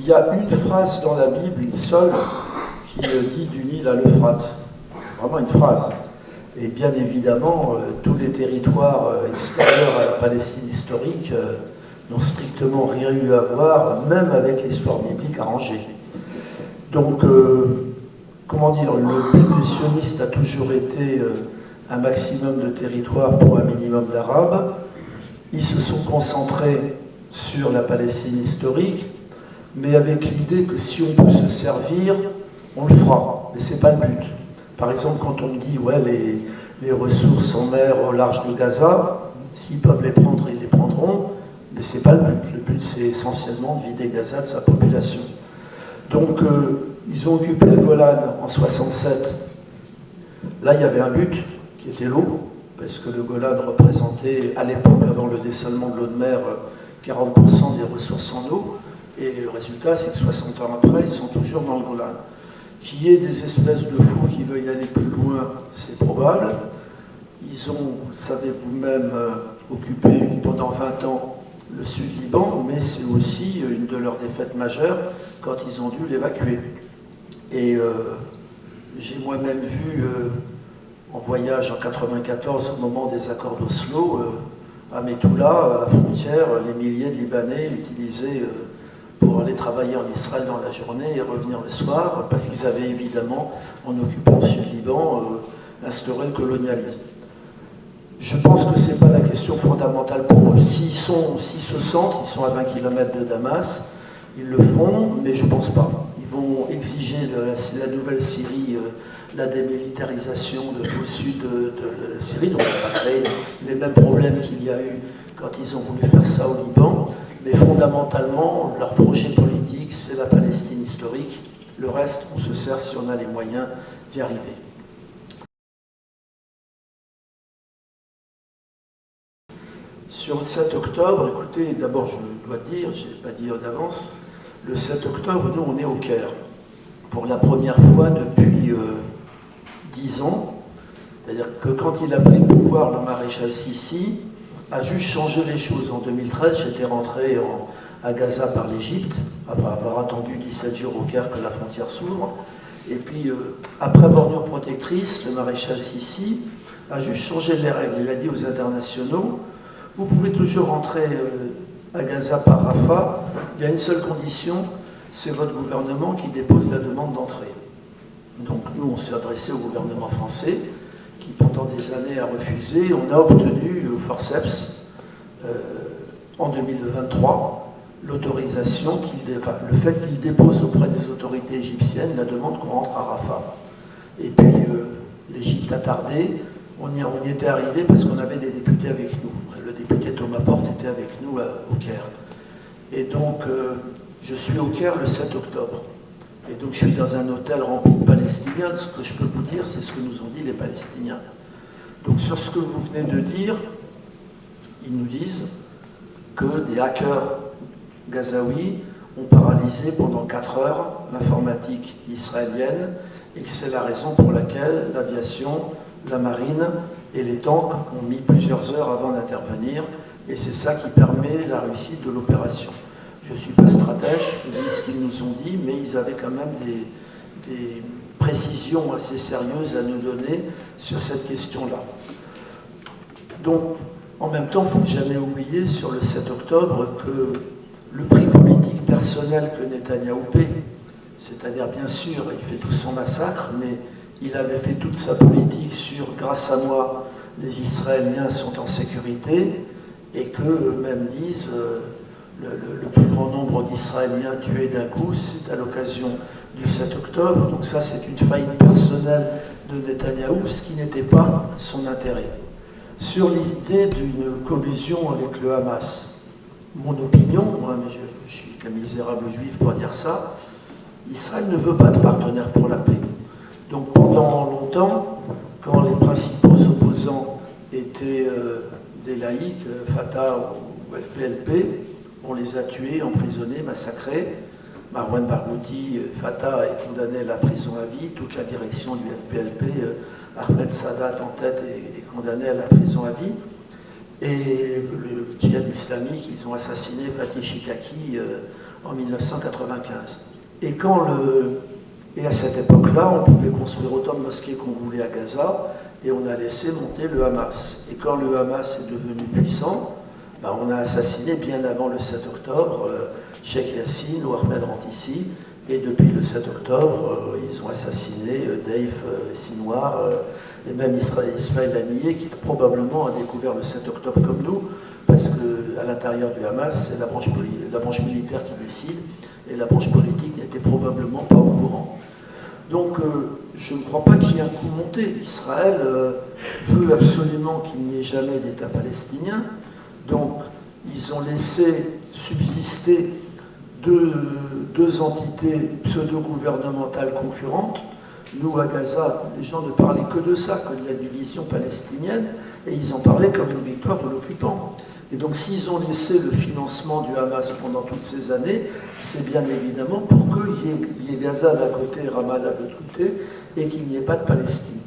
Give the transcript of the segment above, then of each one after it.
il y a une phrase dans la Bible, une seule, qui dit du Nil à l'Euphrate. Vraiment une phrase. Et bien évidemment, tous les territoires extérieurs à la Palestine historique n'ont strictement rien eu à voir, même avec l'histoire biblique arrangée. Donc, comment dire, le but des sionistes a toujours été un maximum de territoire pour un minimum d'Arabes. Ils se sont concentrés sur la Palestine historique, mais avec l'idée que si on peut se servir, on le fera. Mais ce n'est pas le but. Par exemple, quand on me dit, ouais, les ressources en mer au large de Gaza, s'ils peuvent les prendre, ils les prendront, mais ce n'est pas le but. Le but, c'est essentiellement de vider Gaza de sa population. Donc, ils ont occupé le Golan en 67. Là, il y avait un but, qui était l'eau, parce que le Golan représentait, à l'époque, avant le dessalement de l'eau de mer, 40% des ressources en eau. Et le résultat, c'est que 60 ans après, ils sont toujours dans le Golan. Qu'il y ait des espèces de fous qui veuillent aller plus loin, c'est probable. Ils ont, vous le savez vous-même, occupé pendant 20 ans le Sud-Liban, mais c'est aussi une de leurs défaites majeures quand ils ont dû l'évacuer. Et j'ai moi-même vu, en voyage en 1994, au moment des accords d'Oslo, à Metula, à la frontière, les milliers de Libanais utilisés pour aller travailler en Israël dans la journée et revenir le soir, parce qu'ils avaient évidemment, en occupant le Sud-Liban, instauré le colonialisme. Je pense que ce n'est pas la question fondamentale pour eux. S'ils se sentent, ils sont à 20 km de Damas, ils le feront, mais je ne pense pas. Ils vont exiger de la nouvelle Syrie la démilitarisation au sud de la Syrie, donc ça va créer les mêmes problèmes qu'il y a eu quand ils ont voulu faire ça au Liban. Mais fondamentalement, leur projet politique, c'est la Palestine historique. Le reste, on se sert si on a les moyens d'y arriver. Sur le 7 octobre, écoutez, d'abord je dois dire, je n'ai pas dit d'avance, le 7 octobre, nous on est au Caire. Pour la première fois depuis 10 ans, c'est-à-dire que quand il a pris le pouvoir, le maréchal Sissi a juste changé les choses. En 2013, j'étais rentré à Gaza par l'Égypte, après avoir attendu 17 jours au Caire que la frontière s'ouvre. Et puis, après bordure protectrice, le maréchal Sissi a juste changé les règles. Il a dit aux internationaux, vous pouvez toujours rentrer à Gaza par Rafah, il y a une seule condition, c'est votre gouvernement qui dépose la demande d'entrée. Donc nous, on s'est adressé au gouvernement français, qui pendant des années a refusé. On a obtenu au forceps, en 2023, l'autorisation, le fait qu'il dépose auprès des autorités égyptiennes la demande qu'on rentre à Rafah. Et puis l'Égypte a tardé, on y était arrivé parce qu'on avait des députés avec nous. Le député Thomas Porte était avec nous au Caire. Et donc, je suis au Caire le 7 octobre. Et donc, je suis dans un hôtel rempli de Palestiniens. Ce que je peux vous dire, c'est ce que nous ont dit les Palestiniens. Donc, sur ce que vous venez de dire, ils nous disent que des hackers gazaouis ont paralysé pendant 4 heures l'informatique israélienne et que c'est la raison pour laquelle l'aviation, la marine et les tanks ont mis plusieurs heures avant d'intervenir, et c'est ça qui permet la réussite de l'opération. Je ne suis pas stratège, je dis ce qu'ils nous ont dit, mais ils avaient quand même des précisions assez sérieuses à nous donner sur cette question-là. Donc, en même temps, il ne faut jamais oublier sur le 7 octobre que le prix politique personnel que Netanyahou paie, c'est-à-dire bien sûr, il fait tout son massacre, mais il avait fait toute sa politique sur « grâce à moi, les Israéliens sont en sécurité » et qu'eux-mêmes disent le plus grand nombre d'Israéliens tués d'un coup, c'est à l'occasion du 7 octobre. Donc ça, c'est une faillite personnelle de Netanyahou, ce qui n'était pas son intérêt. Sur l'idée d'une collusion avec le Hamas, mon opinion, moi, mais je suis qu'un misérable juif pour dire ça, Israël ne veut pas de partenaire pour la paix. Donc pendant longtemps, quand les principaux opposants étaient des laïcs, Fatah ou FPLP, on les a tués, emprisonnés, massacrés. Marwan Barghouti, Fatah est condamné à la prison à vie, toute la direction du FPLP, Ahmed Sadat en tête est condamné à la prison à vie. Et le djihad islamique, ils ont assassiné Fatih Shikaki en 1995. Et à cette époque-là, on pouvait construire autant de mosquées qu'on voulait à Gaza, et on a laissé monter le Hamas. Et quand le Hamas est devenu puissant, ben on a assassiné bien avant le 7 octobre Sheikh Yassine ou Ahmed Rantissi, et depuis le 7 octobre, ils ont assassiné Deif Sinwar, et même Ismaël Haniyeh, qui probablement a découvert le 7 octobre comme nous, parce qu'à l'intérieur du Hamas, c'est la branche militaire qui décide, et la branche politique n'était probablement pas au courant. Donc je ne crois pas qu'il y ait un coup monté. Israël veut absolument qu'il n'y ait jamais d'État palestinien, donc ils ont laissé subsister deux entités pseudo-gouvernementales concurrentes. Nous, à Gaza, les gens ne parlaient que de ça, que de la division palestinienne, et ils en parlaient comme une victoire de l'occupant. Et donc, s'ils ont laissé le financement du Hamas pendant toutes ces années, c'est bien évidemment pour qu'il y ait Gaza d'un côté et Ramallah de l'autre côté, et qu'il n'y ait pas de Palestine.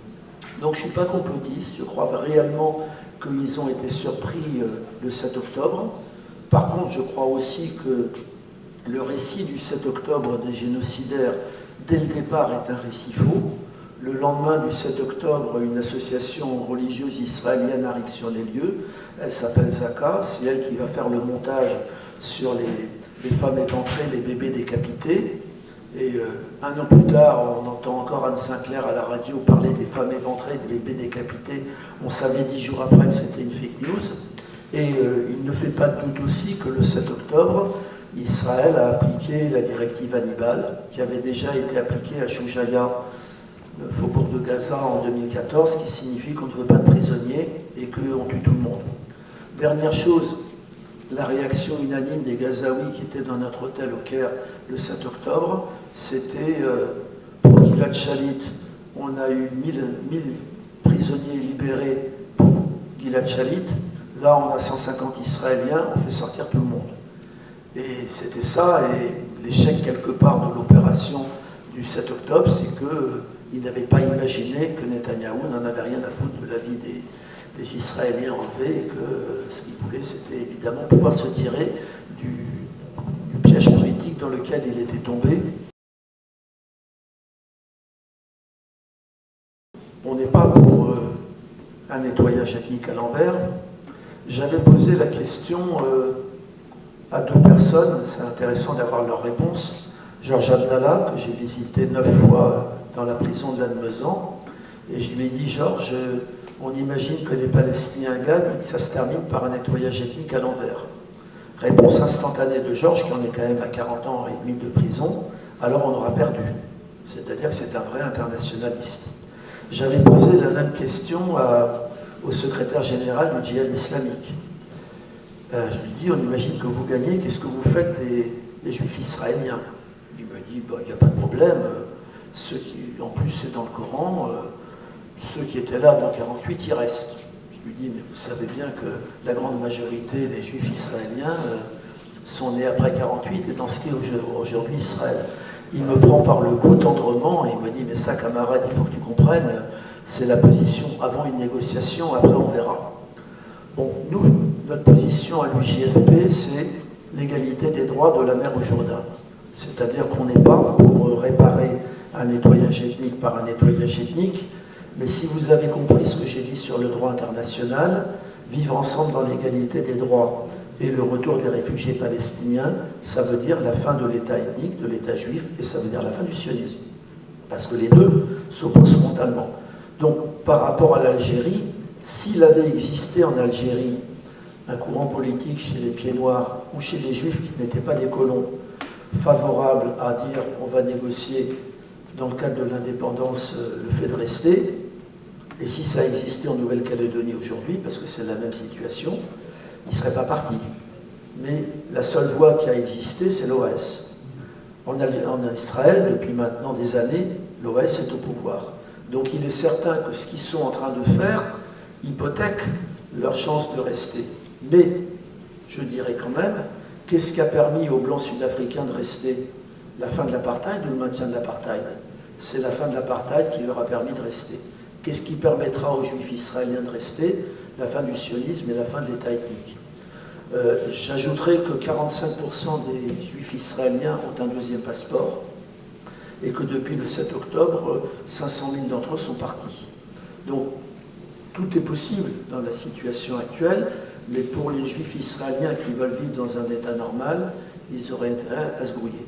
Donc, je ne suis pas complotiste, je crois réellement qu'ils ont été surpris le 7 octobre. Par contre, je crois aussi que le récit du 7 octobre des génocidaires, dès le départ, est un récit faux. Le lendemain du 7 octobre, une association religieuse israélienne arrive sur les lieux. Elle s'appelle Zaka. C'est elle qui va faire le montage sur les femmes éventrées, les bébés décapités. Et un an plus tard, on entend encore Anne Sinclair à la radio parler des femmes éventrées, des bébés décapités. On savait 10 jours après que c'était une fake news. Et il ne fait pas de doute aussi que le 7 octobre, Israël a appliqué la directive Hannibal, qui avait déjà été appliquée à Shoujaya, le faubourg de Gaza, en 2014, qui signifie qu'on ne veut pas de prisonniers et qu'on tue tout le monde. Dernière chose, la réaction unanime des Gazaouis qui étaient dans notre hôtel au Caire le 7 octobre, c'était pour Gilad Shalit, on a eu 1000 prisonniers libérés pour Gilad Shalit. Là, on a 150 Israéliens, on fait sortir tout le monde. Et c'était ça, et l'échec quelque part de l'opération du 7 octobre, c'est qu'ils n'avaient pas imaginé que Netanyahou n'en avait rien à foutre de la vie des Israéliens enlevés, et que ce qu'il voulait, c'était évidemment pouvoir se tirer du piège politique dans lequel il était tombé. On n'est pas pour un nettoyage ethnique à l'envers. J'avais posé la question à 2 personnes, c'est intéressant d'avoir leur réponse. Georges Abdallah, que j'ai visité 9 fois dans la prison de Lannemezan, et je lui ai dit, Georges, on imagine que les Palestiniens gagnent et que ça se termine par un nettoyage ethnique à l'envers. Réponse instantanée de Georges, qui en est quand même à 40 ans et demi de prison, alors on aura perdu. C'est-à-dire que c'est un vrai internationaliste. J'avais posé la même question au secrétaire général du djihad islamique. Je lui dis, on imagine que vous gagnez, qu'est-ce que vous faites des juifs israéliens? Il me dit, il n'y a pas de problème, en plus c'est dans le Coran, ceux qui étaient là avant 48, ils restent. Je lui dis, mais vous savez bien que la grande majorité des juifs israéliens sont nés après 48 et dans ce qu'est aujourd'hui Israël. Il me prend par le cou tendrement et il me dit, mais ça camarade, il faut que tu comprennes, c'est la position avant une négociation, après on verra. Bon, nous, notre position à l'UJFP, c'est l'égalité des droits de la mer au Jourdain. C'est-à-dire qu'on n'est pas pour réparer un nettoyage ethnique par un nettoyage ethnique, mais si vous avez compris ce que j'ai dit sur le droit international, vivre ensemble dans l'égalité des droits et le retour des réfugiés palestiniens, ça veut dire la fin de l'État ethnique, de l'État juif, et ça veut dire la fin du sionisme. Parce que les deux s'opposent frontalement. Donc, par rapport à l'Algérie, s'il avait existé en Algérie un courant politique chez les pieds noirs ou chez les juifs qui n'étaient pas des colons, favorable à dire on va négocier dans le cadre de l'indépendance le fait de rester, et si ça existait en Nouvelle-Calédonie aujourd'hui, parce que c'est la même situation, il ne serait pas parti. Mais la seule voie qui a existé, c'est l'OAS. En Israël, depuis maintenant des années, l'OAS est au pouvoir. Donc il est certain que ce qu'ils sont en train de faire hypothèque leur chance de rester. Mais, je dirais quand même, qu'est-ce qui a permis aux Blancs sud-africains de rester? La fin de l'apartheid ou le maintien de l'apartheid? C'est la fin de l'apartheid qui leur a permis de rester. Qu'est-ce qui permettra aux Juifs israéliens de rester? La fin du sionisme et la fin de l'État ethnique. J'ajouterai que 45% des juifs israéliens ont un deuxième passeport et que depuis le 7 octobre, 500 000 d'entre eux sont partis. Donc, tout est possible dans la situation actuelle, mais pour les juifs israéliens qui veulent vivre dans un état normal, ils auraient intérêt à se grouiller.